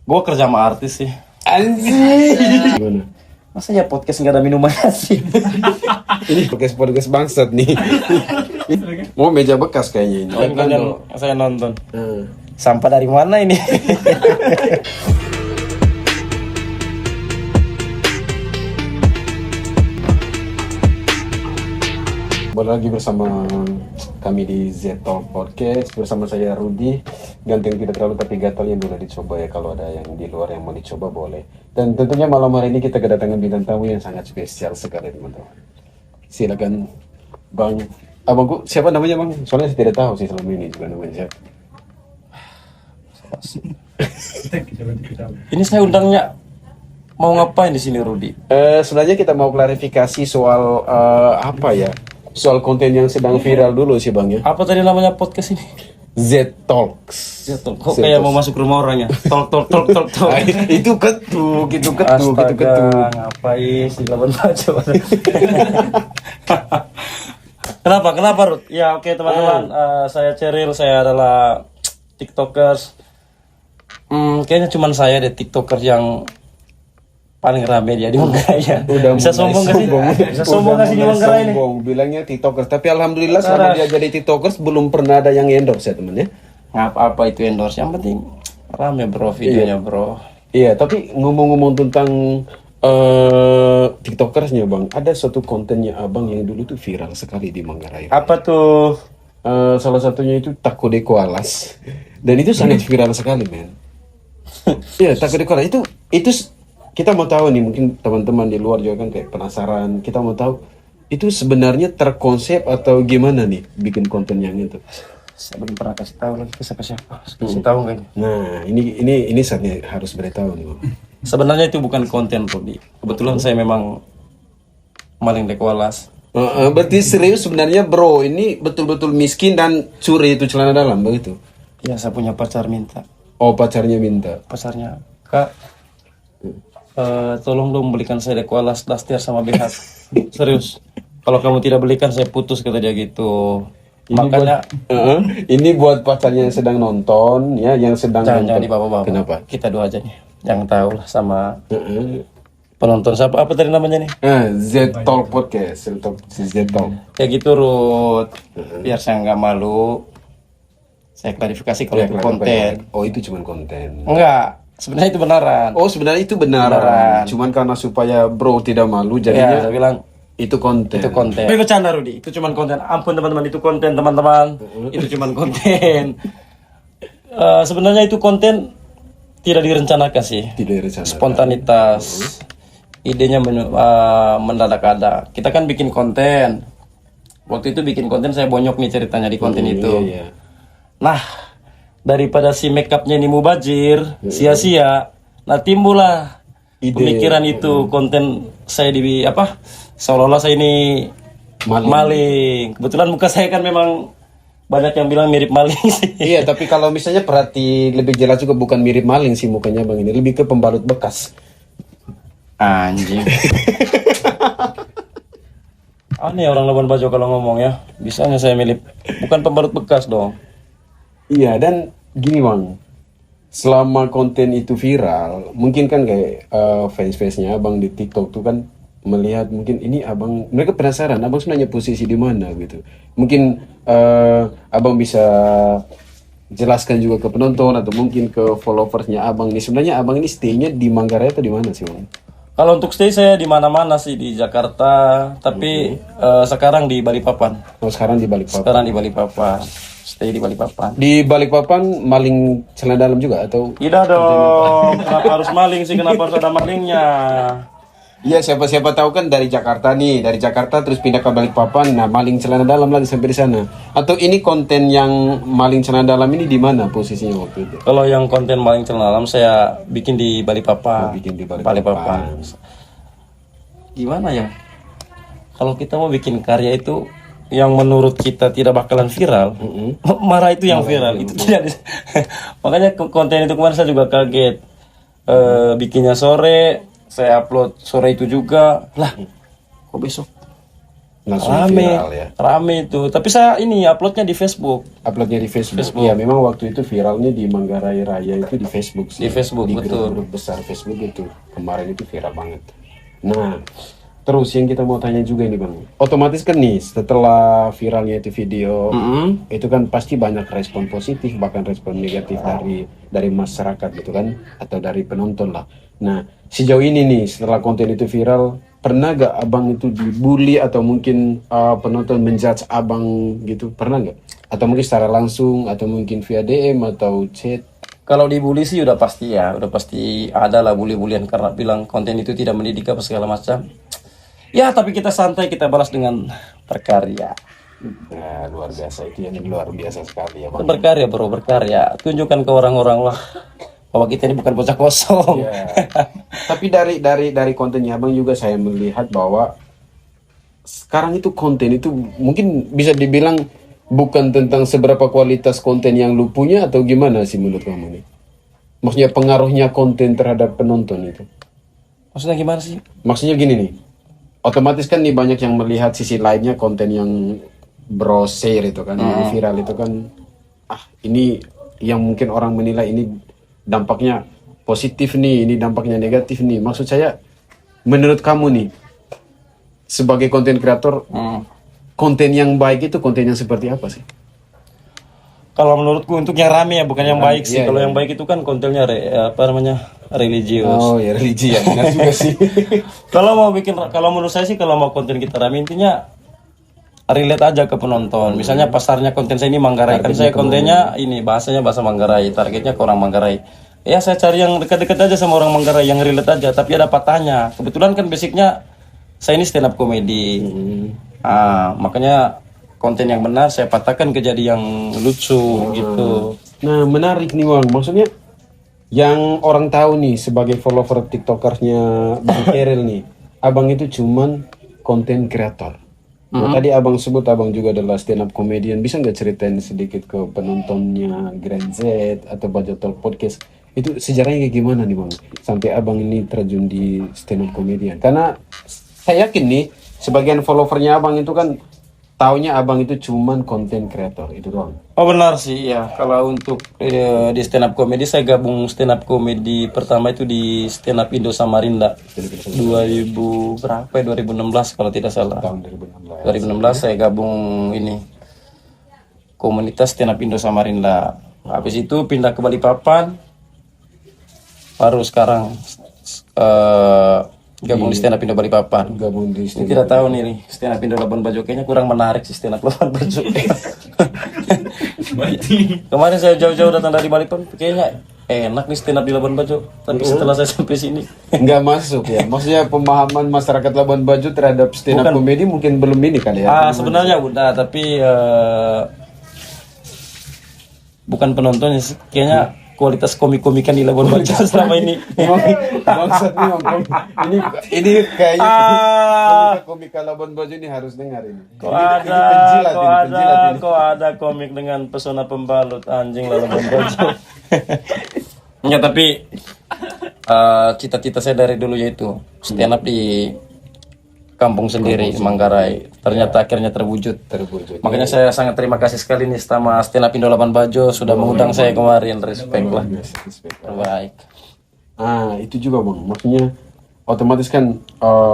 Gua kerja sama artis sih. Anjing. Gimana? Masa ya podcast nggak ada minuman sih? Ini podcast bangsat nih. Mau meja bekas kayaknya ini. Kalian saya nonton. Hmm. Sampah dari mana ini? Kembali lagi bersama kami di Z-Talk Podcast. Bersama saya Rudi. Ganteng tidak terlalu tapi gatal yang boleh dicoba ya. Kalau ada yang di luar yang mau dicoba boleh. Dan tentunya malam hari ini kita kedatangan bintang tamu yang sangat spesial sekali teman-teman. Silakan Bang. Abangku siapa namanya Bang? Soalnya saya tidak tahu sih selama ini juga namanya siapa. Ini saya undangnya mau ngapain di sini, Rudi? Sebenarnya kita mau klarifikasi soal apa ya? Soal konten yang sedang viral dulu sih Bang ya. Apa tadi namanya podcast ini? Z-Talks. Kok kayak mau masuk rumah orang ya? Talk. Itu ketuk. Astaga, ngapain sih lawan baca? Kenapa Rud? Ya oke teman-teman, saya Ceril, saya adalah tiktokers. Kayaknya cuma saya deh tiktokers yang paling rame dia di Manggarai. Bisa sombong gak sih? Bisa sombong gak sih di Manggarai ini? Bilangnya tiktokers, tapi alhamdulillah selama dia jadi tiktokers belum pernah ada yang endorse ya teman ya. Apa itu endorse? Yang penting rame bro videonya bro. Iya, tapi ngomong-ngomong tentang tiktokersnya Bang, ada suatu kontennya Abang yang dulu tuh viral sekali di Manggarai. Apa tuh? Salah satunya itu Takodeko Alas. Dan itu sangat viral sekali men. Iya, Takodeko Alas itu kita mau tahu nih, mungkin teman-teman di luar juga kan kayak penasaran. Kita mau tahu itu sebenarnya terkonsep atau gimana nih bikin konten yang itu. Saya belum pernah kasih tahu lagi ke siapa. Kasih tahu kan? Nah, ini saatnya harus beritahu nih Bang. Sebenarnya itu bukan konten Rudi. Kebetulan saya memang maling dekualas. Berarti serius sebenarnya bro, ini betul-betul miskin dan curi itu celana dalam begitu? Ya saya punya pacar minta. Oh pacarnya minta. Pacarnya, Kak, tolong dong belikan saya dekualas, daster sama BH. Serius. Kalau kamu tidak belikan saya putus kata dia gitu. Makanya ini buat pacarnya yang sedang nonton ya, yang sedang jangan dibawa-bawa. Kenapa? Kita dua aja nih. Yang tahu lah sama penonton siapa? Apa tadi namanya nih? Z-Talk Podcast, Z-Talk. Kayak gitu Ruth. Biar saya nggak malu. Saya klarifikasi kalau itu konten. Oh itu cuma konten. Enggak, sebenarnya itu benaran. Oh sebenarnya itu benaran. Cuman karena supaya bro tidak malu jadinya. Ya, saya bilang itu konten. Itu konten. Tapi bercanda Rudi. Itu cuma konten. Ampun teman-teman, itu konten teman-teman. Itu cuma konten. Sebenarnya itu konten tidak direncanakan sih. Tidak direncanakan. Spontanitas. Idenya mendadak ada. Kita kan bikin konten. Waktu itu bikin konten saya bonyok nih ceritanya di konten itu. Iya. Nah, daripada si makeupnya ini mubazir, sia-sia, nah timbullah pemikiran itu konten saya di apa? Seolah-olah saya ini maling. Kebetulan muka saya kan memang banyak yang bilang mirip maling sih. Iya, tapi kalau misalnya perhati lebih jelas juga bukan mirip maling sih mukanya Bang ini, lebih ke pembalut bekas. Anjing. Aneh orang Labuan Bajo kalau ngomong ya. Bisanya saya mirip, bukan pembalut bekas dong. Iya, dan gini Bang, selama konten itu viral, mungkin kan kayak fans-fansnya Abang di TikTok tuh kan melihat mungkin ini Abang, mereka penasaran Abang sebenarnya posisi di mana gitu. Mungkin Abang bisa jelaskan juga ke penonton atau mungkin ke followersnya Abang ini, sebenarnya Abang ini stay-nya di Manggarai atau di mana sih Bang? Kalau untuk stay saya di mana-mana sih di Jakarta, tapi sekarang di Balikpapan. Oh, sekarang di Balikpapan. Sekarang di Balikpapan. Stay di Balikpapan. Di Balikpapan maling celana dalam juga atau? Tidak dong. Kenapa harus maling sih? Kenapa harus ada malingnya? Iya, siapa tahu kan dari Jakarta nih, dari Jakarta terus pindah ke Balikpapan, nah maling celana dalam lagi sampai di sana. Atau ini konten yang maling celana dalam ini di mana posisinya waktu itu? Kalau yang konten maling celana dalam saya bikin di Balikpapan. Bikin di Balikpapan. Gimana ya? Kalau kita mau bikin karya itu yang menurut kita tidak bakalan viral, marah itu yang viral. Itu tidak. Makanya konten itu kemarin saya juga kaget. Bikinnya sore, saya upload sore itu juga. Lah, kok besok langsung Rame, viral ya. rame itu. Tapi saya ini uploadnya di Facebook. Uploadnya di Facebook. Ya memang waktu itu viralnya di Manggarai Raya itu di Facebook sih. Di Facebook, di betul. grup besar Facebook itu kemarin itu viral banget. Nah, terus yang kita mau tanya juga ini bang, otomatis kan nih setelah viralnya itu video, itu kan pasti banyak respon positif bahkan respon negatif dari masyarakat gitu kan, atau dari penonton lah. Nah, sejauh ini nih setelah konten itu viral, pernah gak abang itu dibully atau mungkin penonton menjudge abang gitu, pernah nggak? Atau mungkin secara langsung atau mungkin via DM atau chat? Kalau dibully sih udah pasti ya, udah pasti ada lah bully-bulian karena bilang konten itu tidak mendidik apa segala macam. Ya, tapi kita santai, kita balas dengan berkarya. Nah, luar biasa itu yang luar biasa sekali ya bang. Berkarya bro, berkarya. Tunjukkan ke orang-orang lah bahwa kita ini bukan bocah kosong. Ya. Tapi dari kontennya abang juga saya melihat bahwa sekarang itu konten itu mungkin bisa dibilang bukan tentang seberapa kualitas konten yang lu punya atau gimana sih menurut kamu nih? Maksudnya pengaruhnya konten terhadap penonton itu. Maksudnya gimana sih? Maksudnya gini nih. Otomatis kan nih banyak yang melihat sisi lainnya konten yang browser itu kan, yang viral itu kan ini yang mungkin orang menilai ini dampaknya positif nih, ini dampaknya negatif nih. Maksud saya menurut kamu nih sebagai konten kreator konten yang baik itu konten yang seperti apa sih? Kalau menurutku untuk yang rame ya, bukan yang baik sih. Iya, Kalau iya. yang baik itu kan kontennya religius. Oh ya religi ya, benar juga sih. Kalau menurut saya sih kalau mau konten kita rame intinya relate aja ke penonton. Misalnya pasarnya konten saya ini Manggarai, kan saya kontennya ini bahasanya bahasa Manggarai, targetnya ke orang Manggarai. Ya saya cari yang dekat-dekat aja sama orang Manggarai, yang relate aja, tapi ada patahnya. Kebetulan kan basicnya saya ini stand up comedy. Makanya konten yang benar saya patahkan ke jadi yang lucu gitu. Nah menarik nih Bang, maksudnya yang orang tahu nih sebagai follower tiktokersnya Bang Keril nih, abang itu cuman konten kreator. Nah, tadi abang sebut abang juga adalah stand up comedian. Bisa nggak ceritain sedikit ke penontonnya Grand Z atau Budget Talk Podcast? Itu sejarahnya kayak gimana nih Bang? Sampai abang ini terjun di stand up comedian. Karena saya yakin nih, sebagian followernya abang itu kan taunya abang itu cuman konten kreator, itu doang. Oh benar sih ya. Kalau untuk di stand up comedy saya gabung stand up comedy pertama itu di stand up Indo Samarinda 2000 berapa ya, 2016 kalau tidak salah. Tahun 2016. 2016 saya gabung ini komunitas stand up Indo Samarinda. Habis itu pindah ke Balikpapan. Baru sekarang gabung di stand up Indo Balikpapan. Gabung di Ini tidak tahu nih stand up Indo Labuan Bajo kayaknya kurang menarik sih stand up Labuan Bajo. Kemarin saya jauh-jauh datang dari Balikpapan, kayaknya enak nih stand up di Labuan Bajo. Tapi setelah saya sampai sini, nggak masuk ya. Maksudnya pemahaman masyarakat Labuan Bajo terhadap stand up comedy mungkin belum ini kali ya. sebenarnya udah, tapi bukan penontonnya sih. Kayaknya kualitas komik-komikan di Labuan Bajo selama ini. Bangsat nih Bang. Ini kayaknya komika Labuan Bajo ini harus dengar ini. Kok ada komik dengan pesona pembalut anjing Labuan Bajo. Enggak, tapi cita-cita saya dari dulu yaitu stand up di kampung sendiri Manggarai. Ternyata akhirnya terwujud. Makanya saya sangat terima kasih sekali nih sama stand up Indo Labuan Bajo sudah mengundang saya kemarin. Respect lah. Terbaik. Itu juga Bang. Maksudnya otomatis kan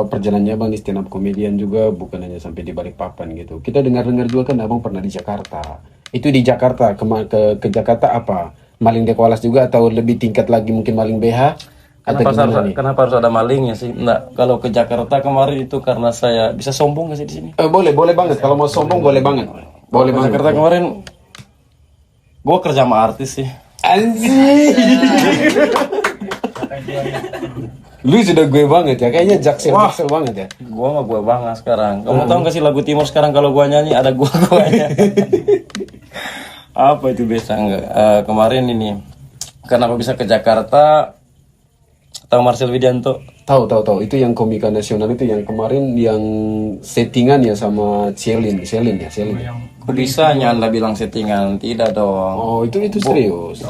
perjalanannya Bang di stand up comedian juga bukan hanya sampai di Balikpapan gitu. Kita dengar-dengar juga kan Abang pernah di Jakarta. Itu di Jakarta ke Jakarta apa? Maling Dekoalas juga atau lebih tingkat lagi mungkin maling BH? Kenapa harus ada malingnya sih? Nah, kalau ke Jakarta kemarin itu karena saya bisa sombong nggak sih di sini? Boleh banget. Kalau mau sombong boleh banget. Boleh banget. Jakarta kemarin, gue kerja sama artis sih. Anjing. Lu sudah gue banget ya, kayaknya jaksel banget ya. Gue mah gue banget sekarang. Kamu tahu nggak sih lagu Timur sekarang kalau gue nyanyi ada gue-guanya. Apa itu biasa enggak? Kemarin ini, kenapa bisa ke Jakarta? Tahu Marcel Widianto? Tahu. Itu yang komika nasional itu yang kemarin yang settingan ya sama Selin ya. Kok bisa Anda bilang settingan? Tidak dong. Oh, itu serius.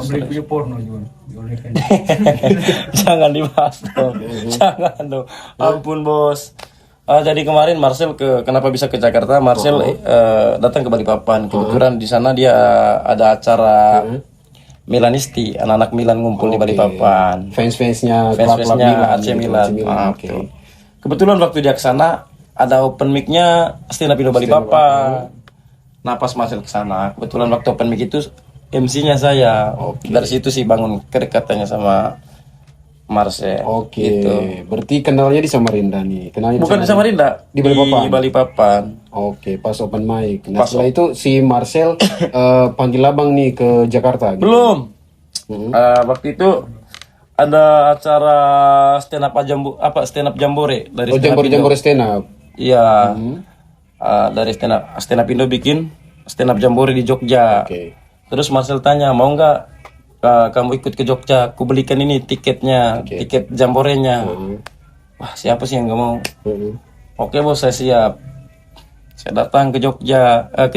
Jangan dibahas dong. Jangan dong. Ampun bos. Jadi kemarin Marcel kenapa bisa ke Jakarta? Marcel datang ke Balikpapan. Kebetulan di sana dia ada acara Milanisti, anak-anak Milan ngumpul di Balikpapan. Fans-fansnya klub-klub Fansnya AC gitu, Milan. Betul. Kebetulan waktu dia ke sana ada open mic-nya Stand Up Indo Balikpapan. Nah pas Marcel ke sana, kebetulan waktu open mic itu MC-nya saya. Dari situ sih bangun kedekatannya sama Marcel. Gitu. Berarti kenalnya di Samarinda nih. Kenalnya Bukan di Samarinda, di Balikpapan. Di Balikpapan. Pas open mic. Nah, setelah itu si Marcel panggil abang nih ke Jakarta. Gitu. Belum. Waktu itu ada acara stand up jambore dari Jambore stand up. Iya. Dari stand up Indo bikin stand up jambore di Jogja. Terus Marcel tanya, mau nggak kamu ikut ke Jogja? Aku belikan ini tiketnya, tiket jamborenya. Wah, siapa sih yang nggak mau? Oke bos, saya siap. Saya datang ke Jogja, ke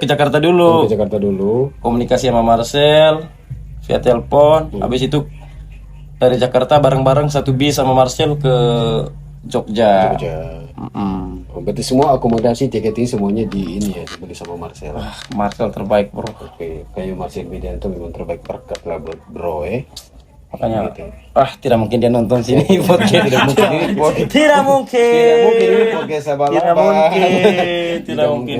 Jakarta dulu. Komunikasi sama Marcel via telepon. Habis itu dari Jakarta bareng-bareng satu bis sama Marcel ke Jogja. Berarti semua akomodasi tiket ini semuanya di ini ya dibeli sama Marcel. Marcel terbaik bro. Kayak Marcel Widianto memang terbaik berkat lah bro Makanya tidak mungkin dia nonton sini podcast. Tidak mungkin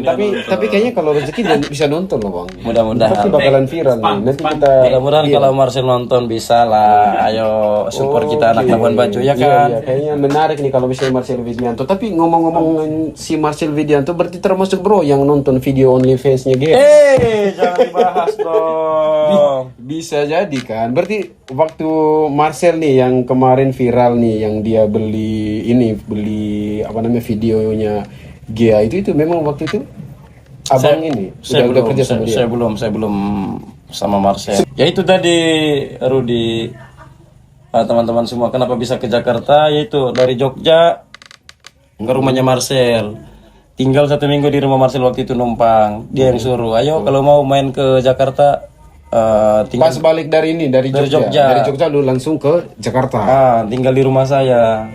tapi kayaknya kalau rezeki dia bisa nonton loh bang. Mudah-mudahan pasti bakalan viral nih. Nanti kita mudah-mudahan kalau Marcel nonton bisa lah. Ayo support kita anak Labuan Bajo ya kan. Iya, kayaknya menarik nih kalau misalnya Marcel Widianto. Tapi ngomong-ngomong si Marcel Widianto berarti termasuk bro yang nonton video OnlyFans-nya dia. Jangan dibahas dong. Bisa jadi kan. Berarti waktu Marcel nih yang kemarin viral nih yang dia beli videonya Gea itu memang waktu itu abang udah kerja sama dia. Saya belum sama Marcel. Ya itu tadi Rudi, teman-teman semua kenapa bisa ke Jakarta, yaitu dari Jogja ke rumahnya Marcel. Tinggal 1 minggu di rumah Marcel waktu itu numpang. Dia yang suruh, ayo kalau mau main ke Jakarta pas balik dari Jogja. Dari Jogja lu langsung ke Jakarta. Tinggal di rumah saya.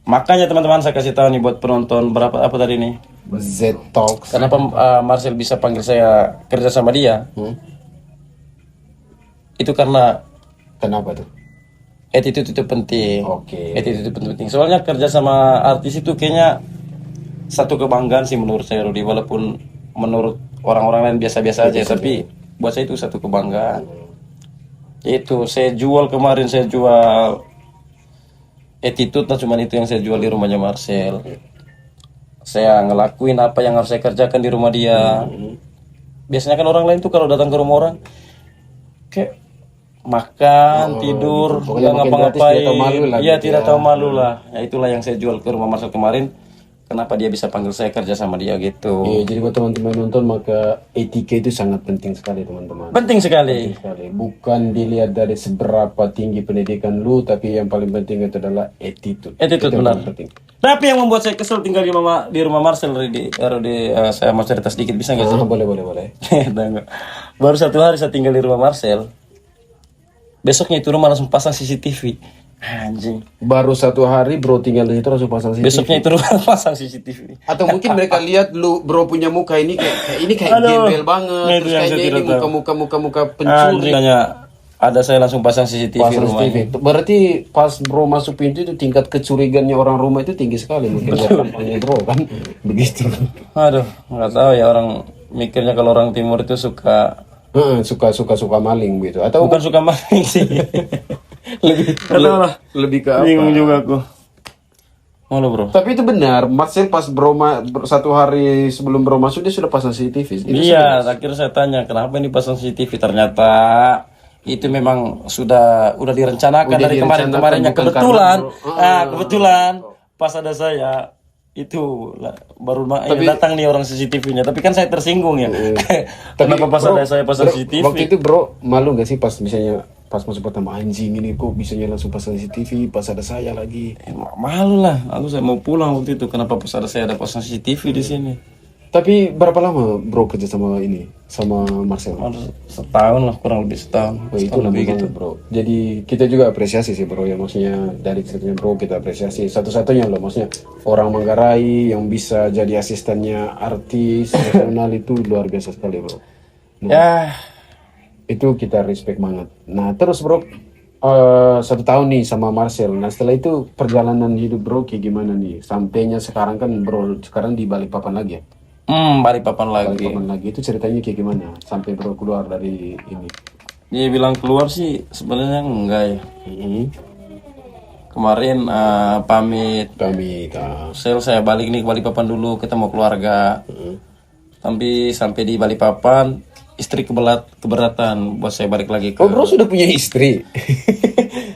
Makanya teman-teman saya kasih tahu nih buat penonton apa tadi nih? Z-Talks. Kenapa Marcel bisa panggil saya kerja sama dia? Itu karena kenapa tuh? Attitude itu penting. Attitude itu penting. Soalnya kerja sama artis itu kayaknya satu kebanggaan sih menurut saya Rudi, walaupun menurut orang-orang lain biasa-biasa aja, tapi buat saya itu satu kebanggaan. Itu saya jual kemarin, saya jual attitude lah, cuman itu yang saya jual di rumahnya Marcel. Saya ngelakuin apa yang harus saya kerjakan di rumah dia. Biasanya kan orang lain tuh kalau datang ke rumah orang kayak makan, tidur, nggak ngapa-ngapain. Iya, tidak tahu malu lah. Ya itulah yang saya jual ke rumah Marcel kemarin. Kenapa dia bisa panggil saya kerja sama dia gitu. Iya, jadi buat teman-teman nonton maka etika itu sangat penting sekali teman-teman. Penting sekali. Bukan dilihat dari seberapa tinggi pendidikan lu, tapi yang paling penting itu adalah attitude. Attitude benar. Penting. Tapi yang membuat saya kesel tinggal di rumah Marcel, saya mau cerita sedikit bisa nggak sih? Boleh. Baru 1 hari saya tinggal di rumah Marcel. Besoknya itu rumah langsung pasang CCTV. Anjing. Baru 1 hari bro tinggal di situ langsung pasang CCTV. Besoknya itu rumah pasang CCTV. Atau mungkin mereka lihat lu bro punya muka ini kayak gembel banget. Terus kayaknya ini muka pencuri. Ada saya langsung pasang CCTV rumahnya. Berarti pas bro masuk pintu itu tingkat kecurigaannya orang rumah itu tinggi sekali mungkin ya bro kan. Begitu. Aduh, nggak tahu ya, orang mikirnya kalau orang timur itu suka maling gitu. Atau bukan suka maling sih. lebih ke apa? Bingung juga aku. Malu bro. Tapi itu benar, Marcel pas bro 1 hari sebelum bro masuk dia sudah pasang CCTV. Iya, akhirnya saya tanya kenapa ini pasang CCTV, ternyata itu memang udah direncanakan dari kemarin-kemarinnya. Kebetulan pas ada saya itu baru datang nih orang CCTV-nya, tapi kan saya tersinggung ya. Kenapa pas ada saya pasang CCTV? Waktu itu bro malu nggak sih pas misalnya pas masuk pertama, anjing ini kok bisanya langsung pasang CCTV pas ada saya lagi? Malu lah, saya mau pulang waktu itu. Kenapa pas ada saya ada pasang CCTV di sini? Tapi berapa lama bro kerja sama ini, sama Marcel? Harus setahun lah, kurang lebih setahun. Oh, itu Setahun lama lebih banget gitu. bro. Jadi kita juga apresiasi sih bro ya, maksudnya dari ceritanya bro kita apresiasi. Satu-satunya loh, maksudnya orang Manggarai yang bisa jadi asistennya artis nasional itu luar biasa sekali bro. Ya, Itu kita respect banget. Nah terus bro, 1 tahun nih sama Marcel. Nah setelah itu perjalanan hidup bro kayak gimana nih? Sampainya sekarang kan bro sekarang di Balikpapan lagi ya. Balikpapan lagi. Balikpapan lagi itu ceritanya kayak gimana? Sampai bro keluar dari ini. Dia bilang keluar sih sebenarnya enggak ya. Mm-hmm. Kemarin pamit Kami sel, saya balik nih ke Balikpapan dulu, ketemu keluarga. Tapi sampai di Balikpapan istri keberatan buat saya balik lagi ke. Oh bro sudah punya istri.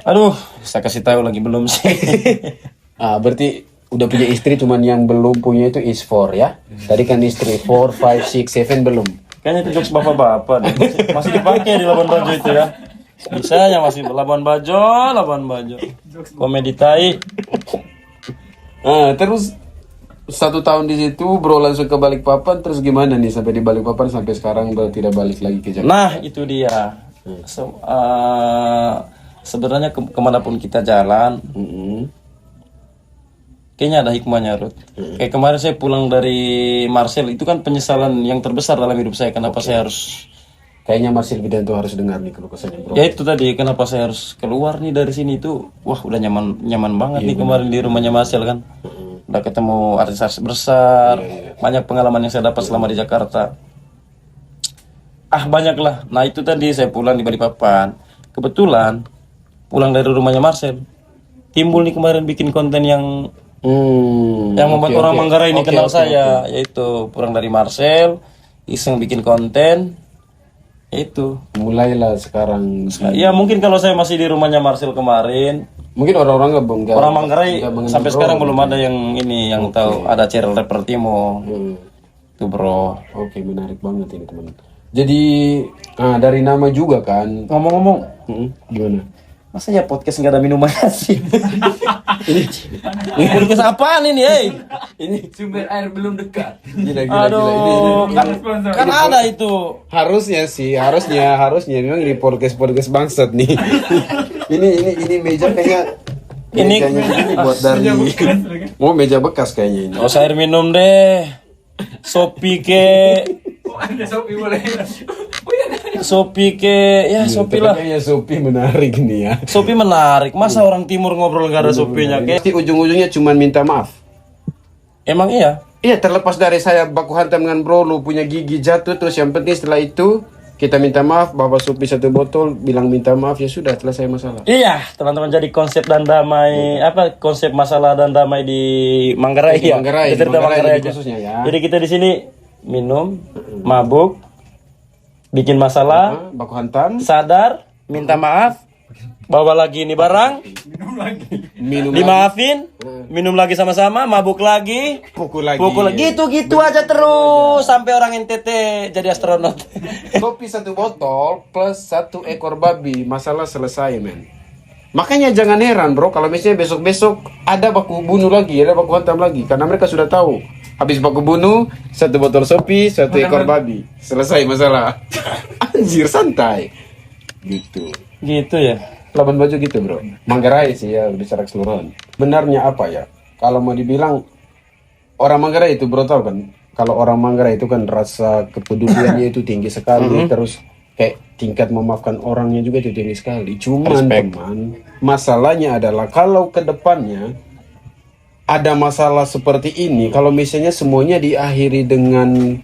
Aduh, saya kasih tahu lagi belum sih. Berarti udah punya istri, cuman yang belum punya itu is 4 ya. Tadi kan istri 4, 5, 6, 7 belum. Kayaknya itu jokes bapak-bapak deh. Masih dipakai di Labuan Bajo itu ya. Bisanya masih Labuan Bajo. Komedi tai. Terus 1 tahun di situ bro langsung ke Balikpapan, terus gimana nih sampai di Balikpapan sampai sekarang bro tidak balik lagi ke Jakarta? Nah, itu dia. Sebenarnya kemanapun kita jalan, kayaknya ada hikmahnya, Ruth. Kayak kemarin saya pulang dari Marcel, itu kan penyesalan yang terbesar dalam hidup saya. Kenapa saya harus... Kayaknya Marcel Widianto harus dengar nih keluh kesahnya bro. Ya itu tadi, kenapa saya harus keluar nih dari sini itu. Wah, udah nyaman banget nih kemarin di rumahnya Marcel kan. Udah ketemu artis-artis besar, banyak pengalaman yang saya dapat selama di Jakarta. Banyak lah. Nah itu tadi saya pulang di Balikpapan. Kebetulan pulang dari rumahnya Marcel, timbul nih kemarin bikin konten yang membuat orang Manggarai ini kenal saya. Yaitu pulang dari Marcel, iseng bikin konten. Itu Mulailah sekarang. ya mungkin kalau saya masih di rumahnya Marcel kemarin, Mungkin orang-orang nggak orang Manggarai mengenal sampai bro. sekarang belum ada yang ini yang tahu ada channel rapper Timo. Itu bro. Oke, menarik banget ini teman. Jadi dari nama juga kan. Ngomong-ngomong, Gimana? masa ya podcast nggak ada minuman sih? Ini podcast apaan ini, Ini Sumber air belum dekat. gila. Aduh, kan ada itu. Harusnya memang ini podcast bangsat nih. ini meja kayaknya Ini- mejanya ini buat dari mau meja bekas kayaknya ini. Oh, air minum deh. Sopi ke, Oh, ada Shopee boleh. ya Sopi lah. Kayaknya Sopi menarik nih ya. Sopi menarik. Masa orang timur ngobrol gak ada Sopinya ke? Pasti ujung-ujungnya cuma minta maaf. Emang iya? Iya, terlepas dari saya baku hantam dengan bro, lu punya gigi jatuh, terus yang penting setelah itu kita minta maaf, bawa Sopi 1 botol, bilang minta maaf, ya sudah selesai masalah. Iya, teman-teman, jadi konsep dan damai konsep masalah dan damai di Manggarai Di ya. Manggarai, Kita cerita di Manggarai Manggarai aja. khususnya ya. Jadi kita di sini minum, mabuk, bikin masalah, Baku hantam, sadar, minta maaf, bawa lagi ini barang, minum dimaafin, minum lagi sama-sama, mabuk lagi, pukul lagi. gitu aja terus sampai orang NTT jadi astronot. Kopi 1 botol plus 1 ekor babi, masalah selesai men. Makanya jangan heran bro kalau misalnya besok-besok ada baku bunuh lagi, ada baku hantam lagi, karena mereka sudah tahu. Habis baku bunuh, 1 botol Sopi, 1 ekor babi, selesai masalah. Anjir, santai. Gitu. Gitu ya. Labuan Bajo gitu bro. Manggarai sih ya bicara keseluruhan. Benarnya apa ya? Kalau mau dibilang orang Manggarai itu bro tahu kan? Kalau orang Manggarai itu kan rasa kepeduliannya itu tinggi sekali. Terus kayak tingkat memaafkan orangnya juga itu tinggi sekali. Cuman teman, masalahnya adalah kalau ke depannya ada masalah seperti ini, kalau misalnya semuanya diakhiri dengan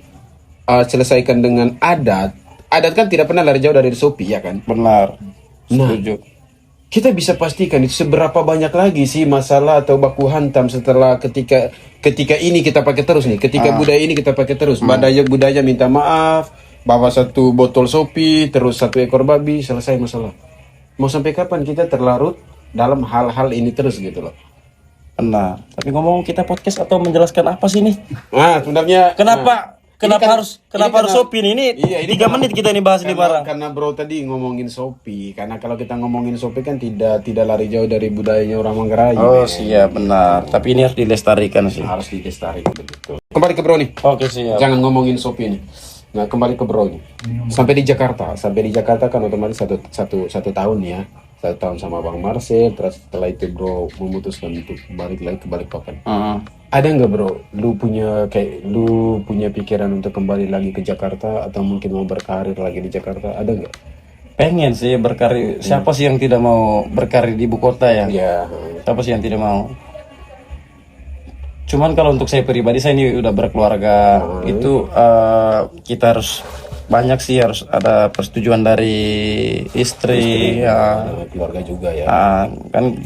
selesaikan dengan adat kan tidak pernah lari jauh dari Sopi ya kan? Benar. Nah, Setuju. kita bisa pastikan itu seberapa banyak lagi sih masalah atau baku hantam setelah ketika ini kita pakai terus nih, ketika budaya ini kita pakai terus, budaya minta maaf, bawa 1 botol Sopi, terus 1 ekor babi, selesai masalah. Mau sampai kapan kita terlarut dalam hal-hal ini terus gitu loh? Benar. Tapi ngomong kita podcast atau menjelaskan apa sih nih? Sebenarnya Kenapa kan- harus karena- Sopi nih? Iya, ini 3 menit kita nih bahas ini barang. karena bro tadi ngomongin Sopi, karena kalau kita ngomongin Sopi kan tidak lari jauh dari budayanya orang Manggarai. Oh siap, benar. Tapi ini harus dilestarikan sih. Harus dilestarikan betul. kembali ke bro nih. Oke, siap. Jangan ngomongin Shopee nih. Nah, kembali ke bro nih. Sampai di Jakarta kan otomatis satu tahun ya. 1 tahun sama Bang Marcel, terus setelah itu bro memutuskan untuk balik lagi ke Balikpapan. Ada nggak bro, lu punya pikiran untuk kembali lagi ke Jakarta atau mungkin mau berkarir lagi di Jakarta? Ada nggak? Pengen sih berkarir. Siapa sih yang tidak mau berkarir di ibu kota ya? Ya, Siapa sih yang tidak mau? Cuman kalau untuk saya pribadi, saya ini udah berkeluarga. Itu kita harus banyak sih, harus ada persetujuan dari istri ya. keluarga juga ya. Kan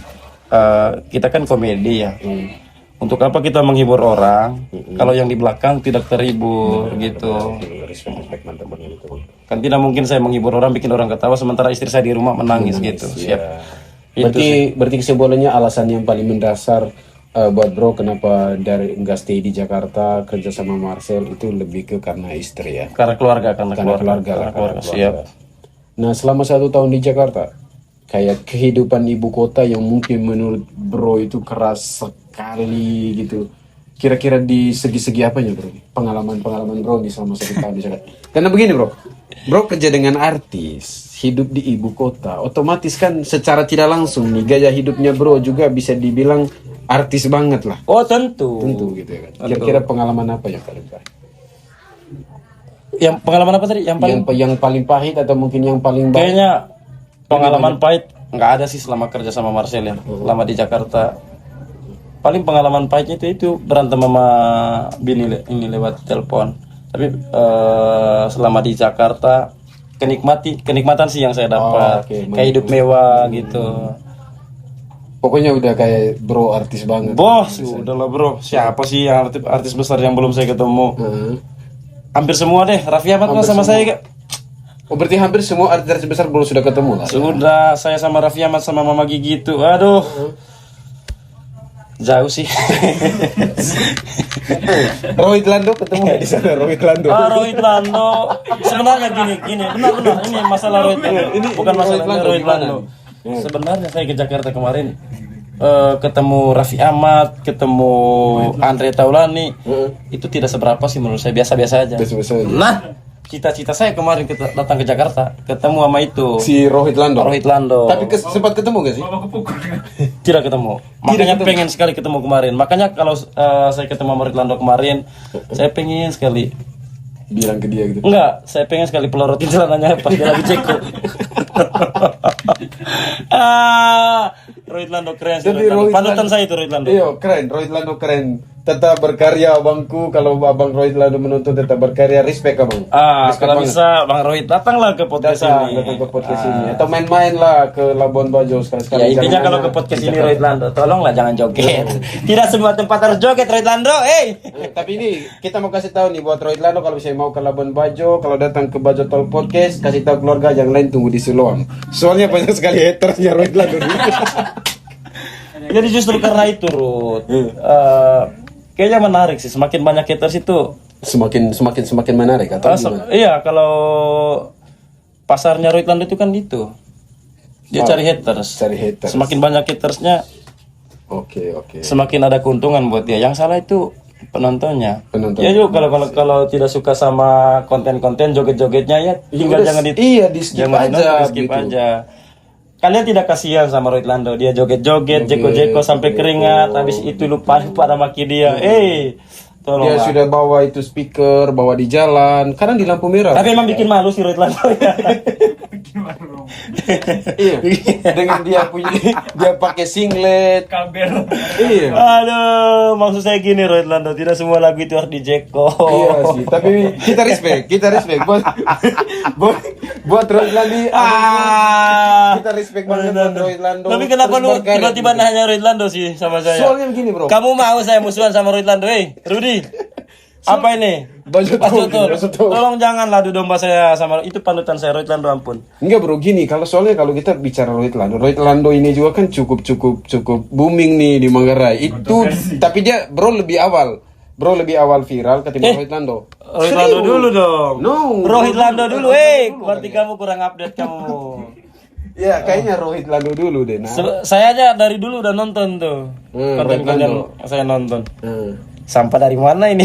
kita kan komedi ya. Untuk apa kita menghibur orang kalau yang di belakang tidak terhibur gitu? Respect mantap banget itu. Kan tidak mungkin saya menghibur orang, bikin orang ketawa sementara istri saya di rumah menangis gitu. Siap. Berarti kesimpulannya alasan yang paling mendasar buat bro kenapa dari nggak stay di Jakarta kerja sama Marcel itu lebih ke karena istri ya. Karena keluarga, karena Karena keluarga. keluarga. Siap. Nah selama 1 tahun di Jakarta, kayak kehidupan ibu kota yang mungkin menurut bro itu keras sekali gitu. Kira-kira di segi-segi apanya bro? Pengalaman bro di selama 1 tahun di Jakarta. Karena begini bro kerja dengan artis, hidup di ibu kota, otomatis kan secara tidak langsung nih gaya hidupnya bro juga bisa dibilang artis banget lah. Oh tentu. Tentu gitu ya kan. Kira-kira pengalaman apa yang paling pahit? Yang pengalaman apa tadi? Yang paling Yang paling pahit atau mungkin yang paling baik? kayaknya pengalaman pahit nggak ada sih selama kerja sama Marcel ya. Selama di Jakarta. Paling pengalaman pahitnya itu berantem sama bini ini lewat telepon. Tapi selama di Jakarta kenikmatan sih yang saya dapat. oke. Kayak hidup mewah gitu. Pokoknya udah kayak bro artis banget. Bos, udahlah bro. Siapa sih yang artis besar yang belum saya ketemu? Heeh. Hampir semua deh. Raffi Ahmad mah sama saya Kak. Oh berarti hampir semua artis besar belum sudah ketemu lah. Sudah, saya sama Raffi Ahmad sama Mama Gigi itu. Aduh. Jauh sih. Rohit Lando ketemu nggak di sana Rohit Lando? Rohit Lando. Sebenarnya gini, benar ini masalah Rohit Lando. Ini bukan masalah Rohit Lando. Sebenarnya saya ke Jakarta kemarin ketemu Raffi Ahmad, ketemu Andre Taulani. Itu tidak seberapa sih menurut saya, biasa-biasa aja. Biasa-biasa aja. Nah, cita-cita saya kemarin datang ke Jakarta, ketemu sama itu Si Rohit Lando. Rohit Lando. Tapi sempat ketemu gak sih? Tidak ketemu. Makanya pengen sekali ketemu kemarin. Makanya kalau saya ketemu sama Rohit Lando kemarin, saya pengen sekali Bilang ke dia gitu. enggak, saya pengen sekali pelorotin celananya pas dia lagi ceko. Rohit Lando keren sih. Tapi Rohit Lando. Rohit Panutan Lando- saya itu Rohit Lando. Iya keren, Rohit Lando keren. Tetap berkarya abangku. Kalau abang Rohit Lando menonton tetap berkarya, respect abang. Respect Kalau banget. bisa Bang Rohit datanglah ke podcast Datang ini. ke podcast ini atau main-main lah ke Labuan Bajo sekali-sekali. Ya intinya Jangan kalau hanya ke podcast di ini Jakarta. Rohit Lando, tolonglah jangan joget. Tidak semua tempat harus joget Rohit Lando. Tapi ini kita mau kasih tahu nih buat Rohit Lando kalau misalnya mau ke Labuan Bajo, kalau datang ke Bajo Tol Podcast, kasih tahu keluarga yang lain tunggu di Siloam. Soalnya banyak sekali hatersnya Rohit Lando. Iya. Jadi justru karena itu Ruth, kayaknya menarik sih. Semakin banyak haters itu, semakin menarik atau gimana? iya kalau pasarnya Rohit Lando itu kan itu, dia cari haters. Cari haters. Semakin banyak hatersnya, Oke. semakin ada keuntungan buat dia. Yang salah itu penontonnya. Penonton. Ya juga kalau tidak suka sama konten-konten joget-jogetnya ya tinggal udah, jangan iya, di skip jangan aja, nonton, di skip gitu. aja. Kalian tidak kasihan sama Rohit Lando, dia joget-joget, jeko-jeko sampai keringat, habis itu lupa pada maki dia. Tolong. Dia sudah bawa itu speaker, bawa di jalan, kadang di lampu merah. Tapi emang bikin malu si Rohit Lando ya. Iya. Dengan dia pakai singlet. Kaber. Iya. Aduh, maksud saya gini Rohit Lando, tidak semua lagu itu harus dijeko. Iya sih, tapi kita respect buat Rohit Lando. Kita respect banget buat Rohit Lando. Tapi kenapa Terus lu berkarya tiba-tiba gitu. nanya Rohit Lando sih sama saya? Soalnya begini bro. Kamu mau saya musuhan sama Rohit Lando? Rudi, apa ini? Baju Betul. tol. Tolong janganlah adu domba saya sama itu panutan saya Rohit Lando, ampun. Enggak bro, gini kalau kita bicara Rohit Lando ini juga kan cukup booming nih di Manggarai. Itu tapi dia bro lebih awal viral ketimbang Rohit Lando. Rohit Lando dulu dong. No. Rohit Lando dulu, berarti kamu kurang update kamu. Ya kayaknya Rohit Lando dulu deh. Nah. Saya aja dari dulu udah nonton tuh. Rohit Konten-konten Lando. saya nonton. sampah dari mana ini?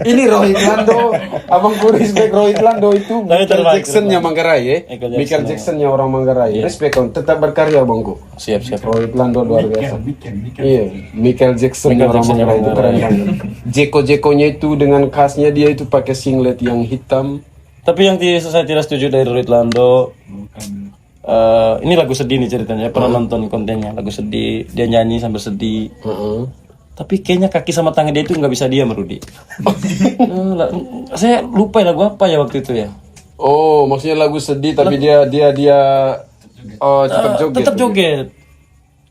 Ini Rohit Lando, abangku respect Rohit Lando itu Tapi Michael terbaik, Jackson-nya Manggarai ya. Michael Michael Jackson-nya orang Manggarai. Respect kawan, tetap berkarya abangku. Siap. Rohit Lando luar biasa. Bikin. Iya, Michael Jackson-nya Michael orang Jackson-nya Manggarai itu keren Manggarai. banget. Jeko-jekonya itu dengan khasnya dia itu pakai singlet yang hitam. Tapi yang saya tidak setuju dari Rohit Lando, ini lagu sedih nih ceritanya. Pernah nonton kontennya, lagu sedih, dia nyanyi sambil sedih. Tapi kayaknya kaki sama tangan dia itu nggak bisa diam, Rudi. Saya lupa lagu apa ya waktu itu ya. Oh, maksudnya lagu sedih tapi dia tetap joget. Tetap joget.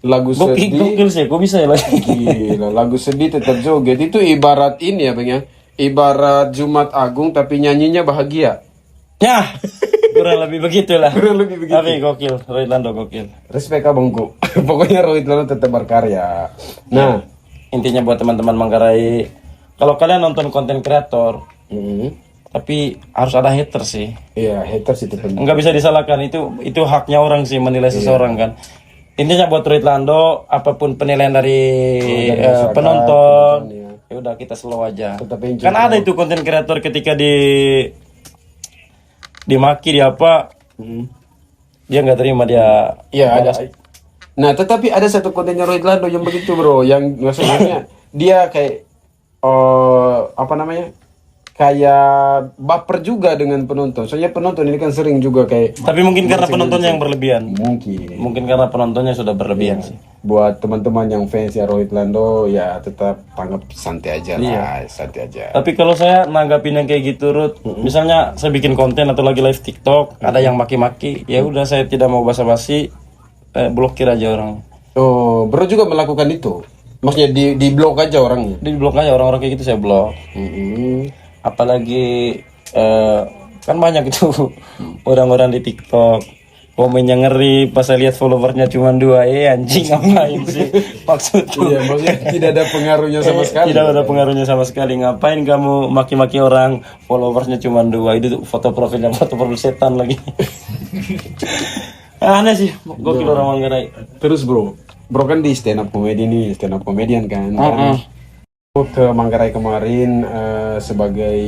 Lagu sedih. Gokil sih, kok bisa ya lagi. Gila, lagu sedih tetap joget. Itu ibarat ini ya, Bang ya. Ibarat Jumat Agung tapi nyanyinya bahagia. Ya, kurang lebih begitulah. Kurang lebih begitu. Tapi gokil, Rohit Lando gokil. Respect abangku. Pokoknya Rohit Lando tetap berkarya. Nah, Intinya buat teman-teman Manggarai, kalau kalian nonton konten kreator, tapi harus ada hater sih. iya haters itu penting. Nggak bisa disalahkan, itu haknya orang sih menilai seseorang kan. Intinya buat Rohit Lando, apapun penilaian dari masyarakat, penonton, ya. ya udah kita slow aja. Tetap enjoy. Kan ada itu konten kreator ketika dimaki dia apa, dia nggak terima, dia Iya ada. Nah, tetapi ada satu kontennya Rohit Lando yang begitu bro, yang maksudnya dia kayak apa namanya? Kayak baper juga dengan penonton. Soalnya penonton ini kan sering juga kayak Tapi mungkin karena penontonnya yang berlebihan. mungkin Mungkin karena penontonnya sudah berlebihan sih. buat teman-teman yang fans ya Rohit Lando ya tetap tanggap santai aja lah, santai aja. Tapi kalau saya nanggapin yang kayak gitu, Ruth, misalnya saya bikin konten atau lagi live TikTok, ada yang maki-maki, ya udah saya tidak mau basa-basi, blokir aja orang. Oh, bro juga melakukan itu. Maksudnya di blok aja orangnya. Di blok aja orang-orang kayak gitu saya blok. Apalagi kan banyak itu orang-orang di TikTok komennya ngeri pas saya lihat followersnya cuma 2, anjing ngapain sih maksudku? Iya, maksudnya tidak ada pengaruhnya sama sekali. Tidak ada pengaruhnya sama sekali. Ngapain kamu maki-maki orang followersnya cuma 2? Itu foto profil setan lagi. Aneh sih, gokil orang Manggarai. Terus bro kan di stand up comedy nih, stand up comedian kan. Ke Manggarai kemarin sebagai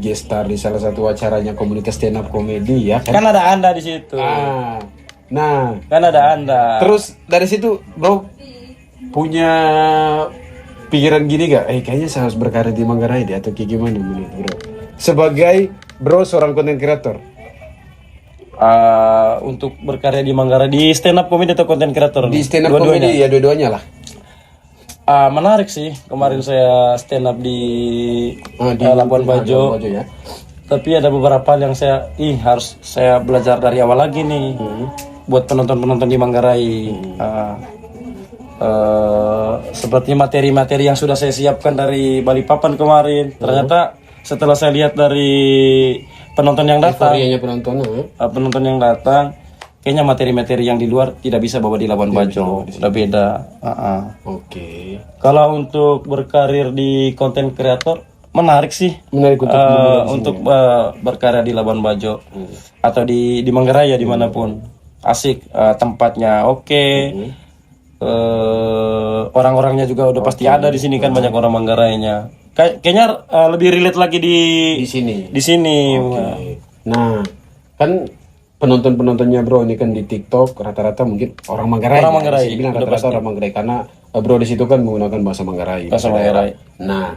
guest star di salah satu acaranya komunitas stand up comedy ya kan. Kan ada Anda di situ. Nah, Kan ada Anda. terus dari situ bro punya pikiran gini gak? Kayaknya saya harus berkarir di Manggarai deh atau kayak gimana menurut bro? Sebagai bro seorang content creator. Untuk berkarya di Manggarai di stand up comedy atau content creator Di nih? stand up comedy ya dua-duanya lah. Menarik sih. Kemarin saya stand up di Labuan Bajo. Ya. Tapi ada beberapa hal yang harus saya belajar dari awal lagi nih. Buat penonton-penonton di Manggarai. Seperti materi-materi yang sudah saya siapkan dari Balikpapan kemarin. Ternyata setelah saya lihat dari penonton yang datang, Euforianya penonton yang datang, kayaknya materi-materi yang di luar tidak bisa bawa di Labuan Bajo. Udah beda. Oke. Kalau untuk berkarir di konten kreator, menarik sih. Menarik untuk berkarya di Labuan Bajo atau di Manggarai ya dimanapun. Asik, tempatnya oke. Orang-orangnya juga udah pasti ada di sini kan, banyak orang Manggarainya. Kayaknya lebih relate lagi di sini. Di sini. Nah, kan penontonnya bro ini kan di TikTok rata-rata mungkin orang Manggarai. Orang Manggarai. Saya bilang rata-rata orang Manggarai karena bro di situ kan menggunakan bahasa Manggarai. Bahasa Manggarai. Nah,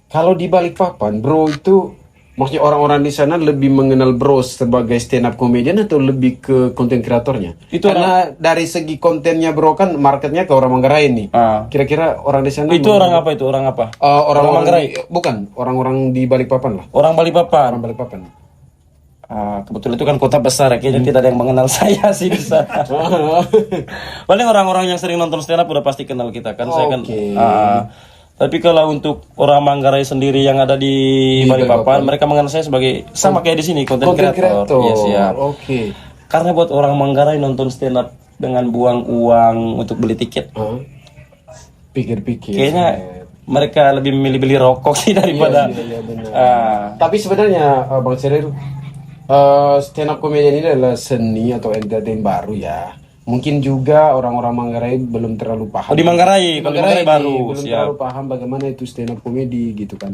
kalau di Balikpapan bro itu maksudnya orang-orang di sana lebih mengenal bro sebagai stand up comedian atau lebih ke konten kreatornya? Itu karena dari segi kontennya bro kan marketnya ke orang Manggarai nih. Kira-kira orang di sana Itu orang apa itu? Orang apa? orang Manggarai. Bukan, orang-orang di Balikpapan lah. Orang Balikpapan. Orang Balikpapan. Kebetulan itu kan kota besar ya, kayaknya tidak ada yang mengenal saya sih di sana. Paling orang-orang yang sering nonton stand up udah pasti kenal kita kan. Saya kan. Tapi kalau untuk orang Manggarai sendiri yang ada di Balikpapan, mereka mengenal saya sebagai sama kayak di sini konten kreator. Iya siap. Oke. Karena buat orang Manggarai nonton stand up dengan buang uang untuk beli tiket, Pikir-pikir. kayaknya mereka lebih memilih beli rokok sih daripada. Tapi sebenarnya Bang Serir, stand up comedian ini adalah seni atau entertain baru ya. mungkin juga orang-orang Manggarai belum terlalu paham. Oh, di Manggarai, kalau di Manggarai baru, belum siap. terlalu paham bagaimana itu stand up comedy gitu kan.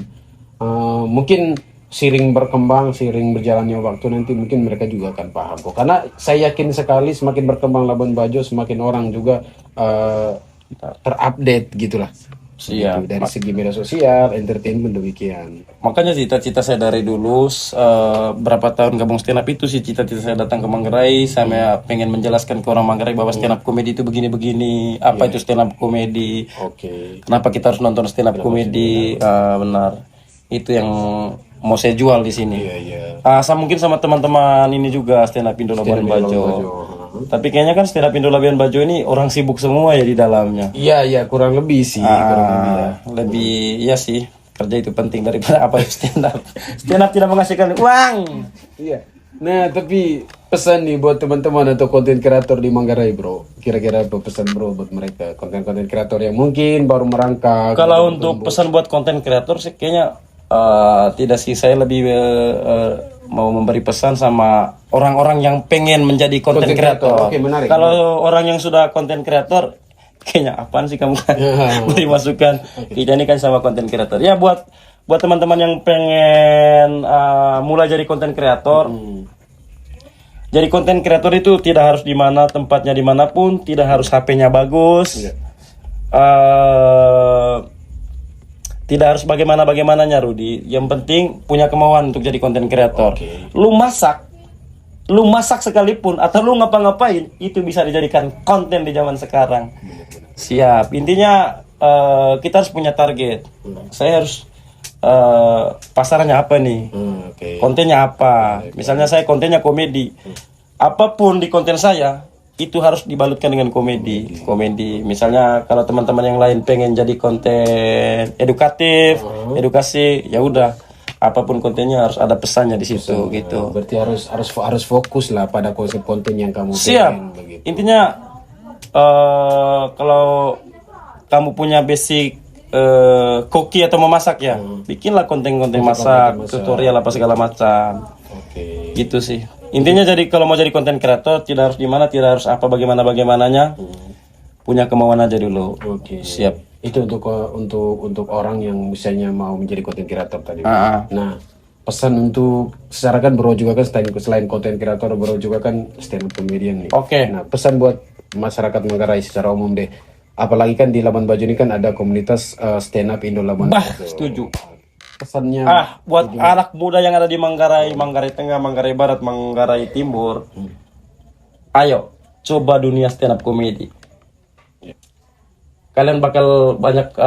Mungkin sering berkembang, sering berjalannya waktu nanti mungkin mereka juga akan paham kok. Karena saya yakin sekali semakin berkembang Labuan Bajo, semakin orang juga terupdate gitulah. Siap. Gitu. Dari segi media sosial, entertainment demikian. Makanya cita-cita saya dari dulu berapa tahun gabung stand up itu sih cita-cita saya datang ke Manggarai. Saya pengen menjelaskan ke orang Manggarai bahwa stand up comedy itu begini-begini. Apa itu stand up comedy? Oke. Kenapa kita harus nonton stand up comedy? Benar. Itu yang mau saya jual di sini. Iya. Mungkin sama teman-teman ini juga stand up Indo Labuan Bajo. Tapi kayaknya kan stand up Indo Labuan Bajo ini orang sibuk semua ya di dalamnya. Iya, kurang lebih sih, kurang lebih ya. Lebih ya sih, kerja itu penting daripada apa stand up. Stand up tidak menghasilkan uang. Iya. Nah, tapi pesan nih buat teman-teman atau konten kreator di Manggarai, bro. Kira-kira apa pesan bro buat mereka konten-konten kreator yang mungkin baru merangkak. Kalau untuk pesan buat konten kreator sih kayaknya tidak sih, saya lebih mau memberi pesan sama orang-orang yang pengen menjadi konten kreator. Oke, menarik. Kalau orang yang sudah konten kreator, kayaknya apaan sih kamu kan beri masukan. Kita ini kan sama konten kreator. Ya buat teman-teman yang pengen mulai jadi konten kreator. Jadi konten kreator itu tidak harus di mana tempatnya dimanapun, tidak harus HP-nya bagus. Tidak harus bagaimananya Rudi. Yang penting punya kemauan untuk jadi konten kreator. Lu masak sekalipun atau lu ngapa-ngapain itu bisa dijadikan konten di zaman sekarang. Siap. Intinya kita harus punya target. Saya harus pasarannya apa nih? Kontennya apa? Misalnya saya kontennya komedi. Apapun di konten saya itu harus dibalutkan dengan komedi. Misalnya kalau teman-teman yang lain pengen jadi konten edukatif, edukasi, ya udah apapun kontennya harus ada pesannya di situ gitu. Berarti harus fokus lah pada konsep konten yang kamu Siap. pengen begitu. Intinya kalau kamu punya basic koki atau memasak ya, bikinlah konten-konten masak, tutorial apa segala macam. Gitu sih. Intinya jadi kalau mau jadi konten kreator tidak harus di mana, tidak harus apa bagaimana-bagaimananya. Punya kemauan aja dulu. Siap. Itu untuk orang yang misalnya mau menjadi konten kreator tadi. Nah, pesan untuk secara kan bro juga kan selain konten kreator bro juga kan stand up comedian nih. Nah, pesan buat masyarakat Manggarai secara umum deh. Apalagi kan di Labuan Bajo ini kan ada komunitas stand up Indo Labuan Bajo. Setuju. Pesannya buat anak muda yang ada di Manggarai, Manggarai Tengah, Manggarai Barat, Manggarai Timur. Ayo, coba dunia stand up comedy. Kalian bakal banyak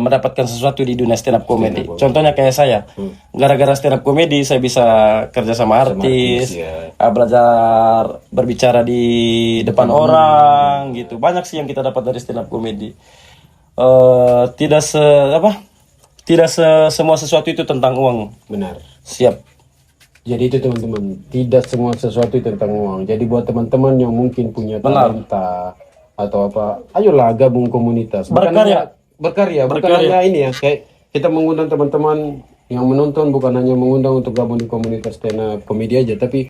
mendapatkan sesuatu di dunia stand up comedy. Contohnya kayak saya. Gara-gara stand up comedy saya bisa kerja sama artis, belajar berbicara di depan orang gitu. Banyak sih yang kita dapat dari stand up comedy. Tidak semua sesuatu itu tentang uang. benar. Siap. Jadi itu teman-teman, tidak semua sesuatu itu tentang uang. Jadi buat teman-teman yang mungkin punya talenta atau apa, ayolah gabung komunitas. Berkarya. Bukan hanya ini ya, kayak kita mengundang teman-teman yang menonton bukan hanya mengundang untuk gabung di komunitas stand up komedi aja, tapi